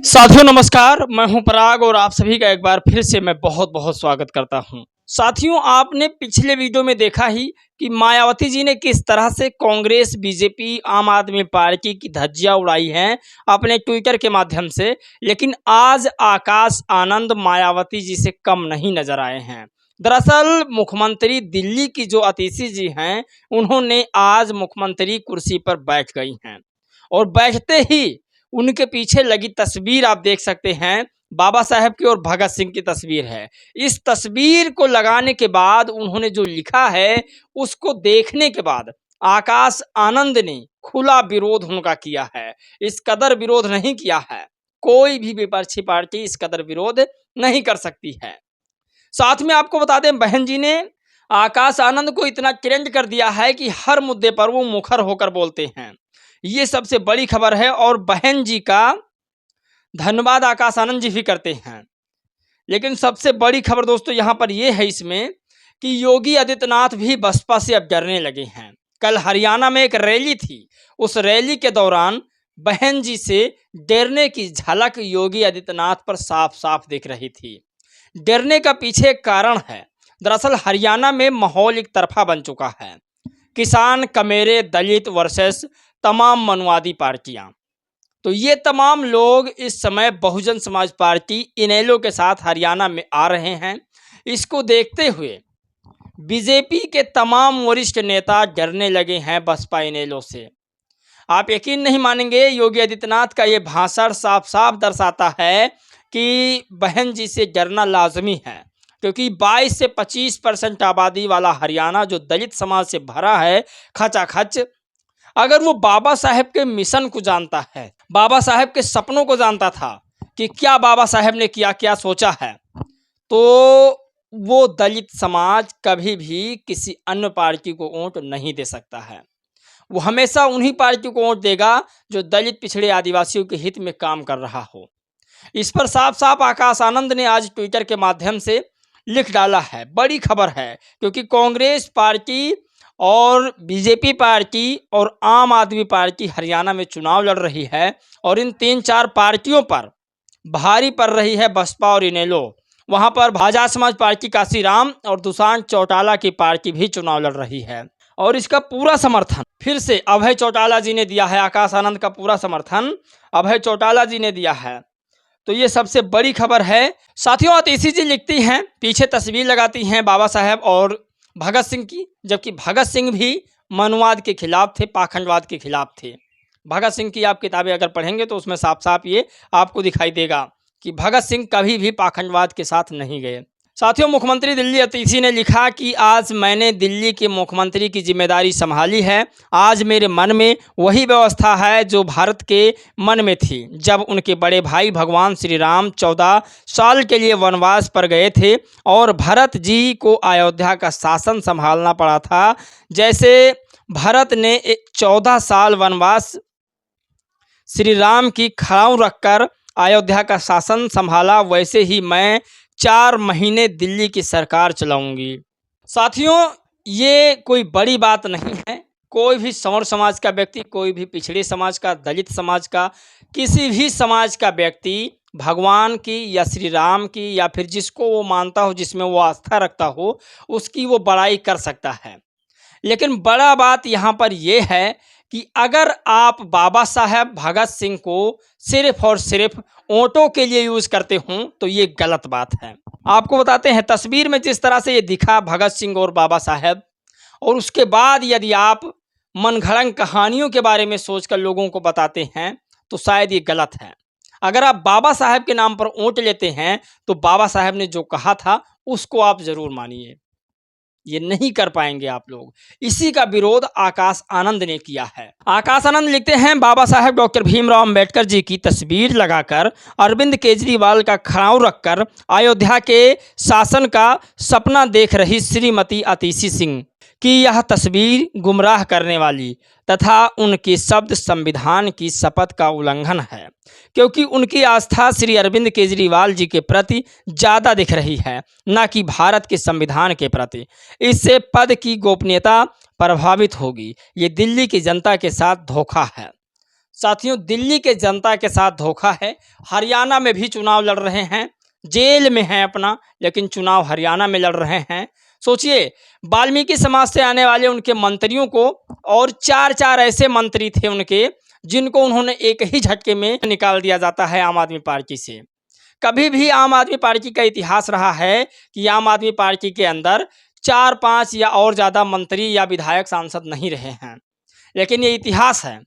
साथियों नमस्कार, मैं हूं पराग और आप सभी का एक बार फिर से मैं बहुत बहुत स्वागत करता हूं। साथियों, आपने पिछले वीडियो में देखा ही कि मायावती जी ने किस तरह से कांग्रेस, बीजेपी, आम आदमी पार्टी की धज्जियां उड़ाई हैं अपने ट्विटर के माध्यम से। लेकिन आज आकाश आनंद मायावती जी से कम नहीं नजर आए हैं। दरअसल मुख्यमंत्री दिल्ली की जो आतिशी जी हैं, उन्होंने आज मुख्यमंत्री कुर्सी पर बैठ गई हैं और बैठते ही उनके पीछे लगी तस्वीर आप देख सकते हैं, बाबा साहेब की और भगत सिंह की तस्वीर है। इस तस्वीर को लगाने के बाद उन्होंने जो लिखा है, उसको देखने के बाद आकाश आनंद ने खुला विरोध उनका किया है। इस कदर विरोध नहीं किया है, कोई भी विपक्षी पार्टी इस कदर विरोध नहीं कर सकती है। साथ में आपको बता दें, बहन जी ने आकाश आनंद को इतना ट्रेंड कर दिया है कि हर मुद्दे पर वो मुखर होकर बोलते हैं। ये सबसे बड़ी खबर है और बहन जी का धन्यवाद आकाश आनंद जी भी करते हैं। लेकिन सबसे बड़ी खबर दोस्तों यहाँ पर यह है इसमें कि योगी आदित्यनाथ भी बसपा से अब डरने लगे हैं। कल हरियाणा में एक रैली थी, उस रैली के दौरान बहन जी से डरने की झलक योगी आदित्यनाथ पर साफ साफ दिख रही थी। डरने का पीछे एक कारण है। दरअसल हरियाणा में माहौल एक तरफा बन चुका है। किसान, कमेरे, दलित वर्सेस तमाम मनुवादी पार्टियां। तो ये तमाम लोग इस समय बहुजन समाज पार्टी इनेलो के साथ हरियाणा में आ रहे हैं। इसको देखते हुए बीजेपी के तमाम वरिष्ठ नेता डरने लगे हैं बसपा इनेलो से। आप यकीन नहीं मानेंगे, योगी आदित्यनाथ का ये भाषण साफ साफ दर्शाता है कि बहन जी से डरना लाजमी है, क्योंकि 22 से 25% आबादी वाला हरियाणा जो दलित समाज से भरा है खचाखच, अगर वो बाबा साहेब के मिशन को जानता है, बाबा साहेब के सपनों को जानता था कि क्या बाबा साहेब ने किया, क्या सोचा है, तो वो दलित समाज कभी भी किसी अन्य पार्टी को वोट नहीं दे सकता है। वो हमेशा उन्हीं पार्टी को वोट देगा जो दलित, पिछड़े, आदिवासियों के हित में काम कर रहा हो। इस पर साफ साफ आकाश आनंद ने आज ट्विटर के माध्यम से लिख डाला है। बड़ी खबर है, क्योंकि कांग्रेस पार्टी और बीजेपी पार्टी और आम आदमी पार्टी हरियाणा में चुनाव लड़ रही है और इन 3-4 पार्टियों पर भारी पड़ रही है बसपा और इनेलो। वहां पर भाजपा समाज पार्टी काशीराम और दुष्यंत चौटाला की पार्टी भी चुनाव लड़ रही है और इसका पूरा समर्थन फिर से अभय चौटाला जी ने दिया है। आकाश आनंद का पूरा समर्थन अभय चौटाला जी ने दिया है। तो ये सबसे बड़ी खबर है। साथियों, आतिशी जी लिखती हैं, पीछे तस्वीर लगाती हैं बाबा साहेब और भगत सिंह की, जबकि भगत सिंह भी मनुवाद के खिलाफ थे, पाखंडवाद के खिलाफ थे। भगत सिंह की आप किताबें अगर पढ़ेंगे तो उसमें साफ साफ ये आपको दिखाई देगा कि भगत सिंह कभी भी पाखंडवाद के साथ नहीं गए। साथियों, मुख्यमंत्री दिल्ली आतिशी ने लिखा कि आज मैंने दिल्ली के मुख्यमंत्री की जिम्मेदारी संभाली है। आज मेरे मन में वही व्यवस्था है जो भारत के मन में थी जब उनके बड़े भाई भगवान श्री राम 14 साल के लिए वनवास पर गए थे और भरत जी को अयोध्या का शासन संभालना पड़ा था। जैसे भरत ने 14 साल वनवास श्री राम की खड़ाऊ रखकर अयोध्या का शासन संभाला, वैसे ही मैं 4 महीने दिल्ली की सरकार चलाऊंगी। साथियों, ये कोई बड़ी बात नहीं है। कोई भी सौर समाज का व्यक्ति, कोई भी पिछड़े समाज का, दलित समाज का, किसी भी समाज का व्यक्ति भगवान की या श्री राम की या फिर जिसको वो मानता हो, जिसमें वो आस्था रखता हो, उसकी वो बड़ाई कर सकता है। लेकिन बड़ा बात यहाँ पर यह है कि अगर आप बाबा साहेब भगत सिंह को सिर्फ और सिर्फ वोटों के लिए यूज़ करते हों तो ये गलत बात है। आपको बताते हैं, तस्वीर में जिस तरह से ये दिखा भगत सिंह और बाबा साहेब, और उसके बाद यदि आप मनगढ़ंत कहानियों के बारे में सोचकर लोगों को बताते हैं तो शायद ये गलत है। अगर आप बाबा साहेब के नाम पर वोट लेते हैं तो बाबा साहेब ने जो कहा था उसको आप ज़रूर मानिए। ये नहीं कर पाएंगे आप लोग। इसी का विरोध आकाश आनंद ने किया है। आकाश आनंद लिखते हैं, बाबा साहेब डॉक्टर भीमराव अंबेडकर जी की तस्वीर लगाकर अरविंद केजरीवाल का खड़ाऊ रखकर अयोध्या के शासन का सपना देख रही श्रीमती आतिशी सिंह की यह तस्वीर गुमराह करने वाली तथा उनके शब्द संविधान की शपथ का उल्लंघन है, क्योंकि उनकी आस्था श्री अरविंद केजरीवाल जी के प्रति ज़्यादा दिख रही है, न कि भारत के संविधान के प्रति। इससे पद की गोपनीयता प्रभावित होगी। ये दिल्ली की जनता के साथ धोखा है। साथियों, दिल्ली के जनता के साथ धोखा है। हरियाणा में भी चुनाव लड़ रहे हैं, जेल में हैं अपना, लेकिन चुनाव हरियाणा में लड़ रहे हैं। सोचिए, वाल्मीकि समाज से आने वाले उनके मंत्रियों को, और चार चार ऐसे मंत्री थे उनके जिनको उन्होंने एक ही झटके में निकाल दिया जाता है आम आदमी पार्टी से। कभी भी आम आदमी पार्टी का इतिहास रहा है कि आम आदमी पार्टी के अंदर 4-5 या और ज़्यादा मंत्री या विधायक सांसद नहीं रहे हैं, लेकिन ये इतिहास है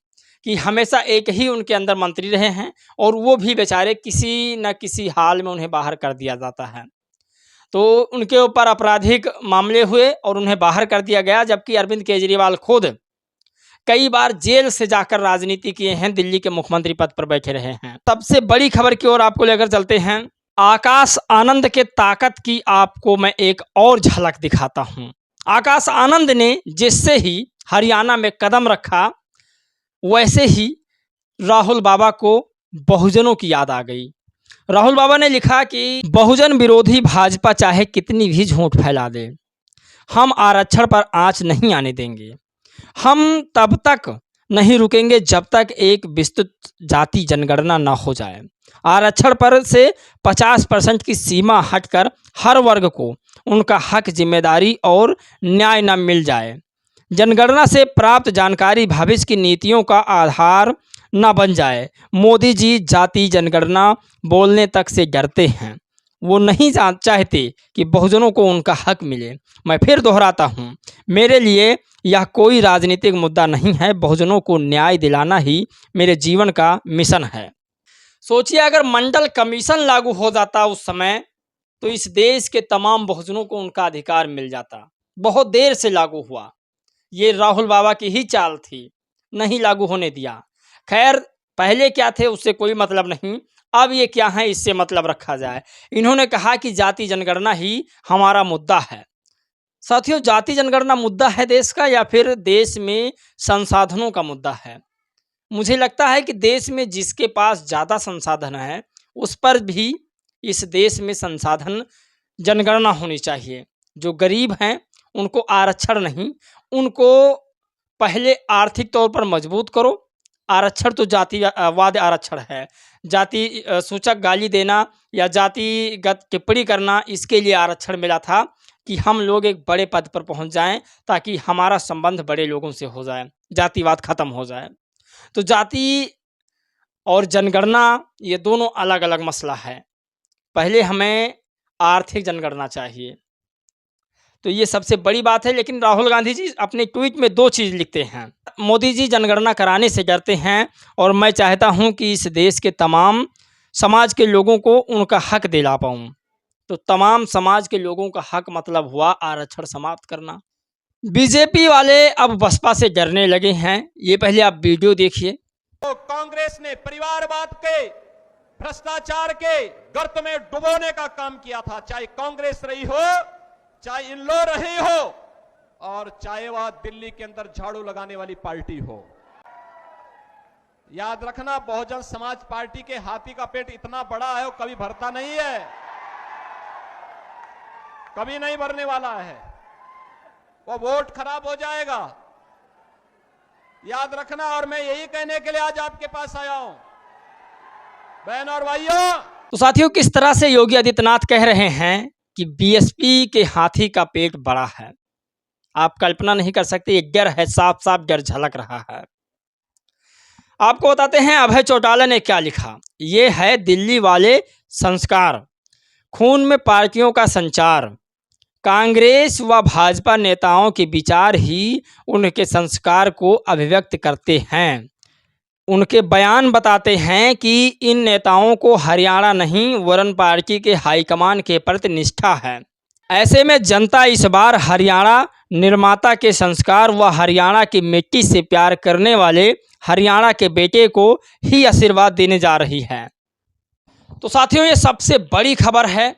कि हमेशा एक ही उनके अंदर मंत्री रहे हैं, और वो भी बेचारे किसी न किसी हाल में उन्हें बाहर कर दिया जाता है। तो उनके ऊपर आपराधिक मामले हुए और उन्हें बाहर कर दिया गया, जबकि अरविंद केजरीवाल खुद कई बार जेल से जाकर राजनीति किए हैं, दिल्ली के मुख्यमंत्री पद पर बैठे रहे हैं। सबसे बड़ी खबर की ओर आपको लेकर चलते हैं। आकाश आनंद के ताकत की आपको मैं एक और झलक दिखाता हूं। आकाश आनंद ने जिससे ही हरियाणा में कदम रखा, वैसे ही राहुल बाबा को बहुजनों की याद आ गई। राहुल बाबा ने लिखा कि बहुजन विरोधी भाजपा चाहे कितनी भी झूठ फैला दे, हम आरक्षण पर आंच नहीं आने देंगे। हम तब तक नहीं रुकेंगे जब तक एक विस्तृत जाति जनगणना न हो जाए। आरक्षण पर से 50% की सीमा हटकर हर वर्ग को उनका हक, जिम्मेदारी और न्याय न मिल जाए। जनगणना से प्राप्त जानकारी भविष्य की नीतियों का आधार न बन जाए। मोदी जी जाति जनगणना बोलने तक से डरते हैं। वो नहीं चाहते कि बहुजनों को उनका हक मिले। मैं फिर दोहराता हूँ, मेरे लिए यह कोई राजनीतिक मुद्दा नहीं है। बहुजनों को न्याय दिलाना ही मेरे जीवन का मिशन है। सोचिए, अगर मंडल कमीशन लागू हो जाता उस समय, तो इस देश के तमाम बहुजनों को उनका अधिकार मिल जाता। बहुत देर से लागू हुआ, ये राहुल बाबा की ही चाल थी, नहीं लागू होने दिया। खैर, पहले क्या थे उससे कोई मतलब नहीं, अब ये क्या है इससे मतलब रखा जाए। इन्होंने कहा कि जाति जनगणना ही हमारा मुद्दा है। साथियों, जाति जनगणना मुद्दा है देश का, या फिर देश में संसाधनों का मुद्दा है? मुझे लगता है कि देश में जिसके पास ज़्यादा संसाधन है उस पर भी इस देश में संसाधन जनगणना होनी चाहिए। जो गरीब हैं उनको आरक्षण नहीं, उनको पहले आर्थिक तौर पर मजबूत करो। आरक्षण तो जातिवाद आरक्षण है। जाति सूचक गाली देना या जातिगत टिप्पणी करना, इसके लिए आरक्षण मिला था कि हम लोग एक बड़े पद पर पहुंच जाएं, ताकि हमारा संबंध बड़े लोगों से हो जाए, जातिवाद खत्म हो जाए। तो जाति और जनगणना ये दोनों अलग अलग मसला है। पहले हमें आर्थिक जनगणना चाहिए, तो ये सबसे बड़ी बात है। लेकिन राहुल गांधी जी अपने ट्वीट में 2 चीज़ लिखते हैं। मोदी जी जनगणना कराने से डरते हैं, और मैं चाहता हूं कि इस देश के तमाम समाज के लोगों को उनका हक दिला पाऊं। तो तमाम समाज के लोगों का हक मतलब हुआ आरक्षण समाप्त करना। बीजेपी वाले अब बसपा से डरने लगे हैं। ये पहले आप वीडियो देखिए। तो कांग्रेस ने परिवारवाद के, भ्रष्टाचार के गर्त में डुबोने का काम किया था, चाहे कांग्रेस रही हो, चाहे इन लो रही हो, और चाहे वह दिल्ली के अंदर झाड़ू लगाने वाली पार्टी हो। याद रखना, बहुजन समाज पार्टी के हाथी का पेट इतना बड़ा है, वो कभी भरता नहीं है, कभी नहीं भरने वाला है। वो वोट खराब हो जाएगा, याद रखना। और मैं यही कहने के लिए आज आपके पास आया हूं, बहन और भाइयों। तो साथियों, किस तरह से योगी आदित्यनाथ कह रहे हैं कि बीएसपी के हाथी का पेट बड़ा है। आप कल्पना नहीं कर सकते, ये डर है, साफ साफ डर झलक रहा है। आपको बताते हैं अभय चौटाला ने क्या लिखा। ये है दिल्ली वाले संस्कार, खून में पार्टियों का संचार। कांग्रेस व भाजपा नेताओं के विचार ही उनके संस्कार को अभिव्यक्त करते हैं। उनके बयान बताते हैं कि इन नेताओं को हरियाणा नहीं वरन पार्टी के हाईकमान के प्रति निष्ठा है। ऐसे में जनता इस बार हरियाणा निर्माता के संस्कार व हरियाणा की मिट्टी से प्यार करने वाले हरियाणा के बेटे को ही आशीर्वाद देने जा रही है। तो साथियों, ये सबसे बड़ी खबर है,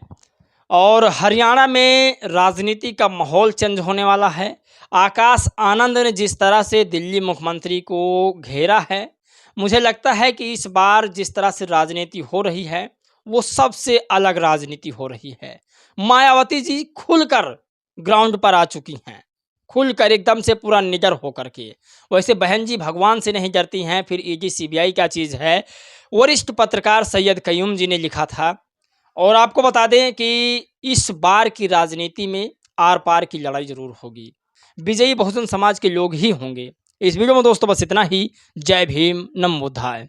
और हरियाणा में राजनीति का माहौल चेंज होने वाला है। आकाश आनंद ने जिस तरह से दिल्ली मुख्यमंत्री को घेरा है, मुझे लगता है कि इस बार जिस तरह से राजनीति हो रही है वो सबसे अलग राजनीति हो रही है। मायावती जी खुलकर ग्राउंड पर आ चुकी हैं। खुलकर एकदम से पूरा निडर होकर के। वैसे बहन जी भगवान से नहीं डरती हैं, फिर ईडी सीबीआई क्या चीज़ है, वरिष्ठ पत्रकार सैयद कयूम जी ने लिखा था। और आपको बता दें कि इस बार की राजनीति में आर पार की लड़ाई जरूर होगी, विजयी बहुजन समाज के लोग ही होंगे। इस वीडियो में दोस्तों बस इतना ही। जय भीम, नमो बुद्धाय।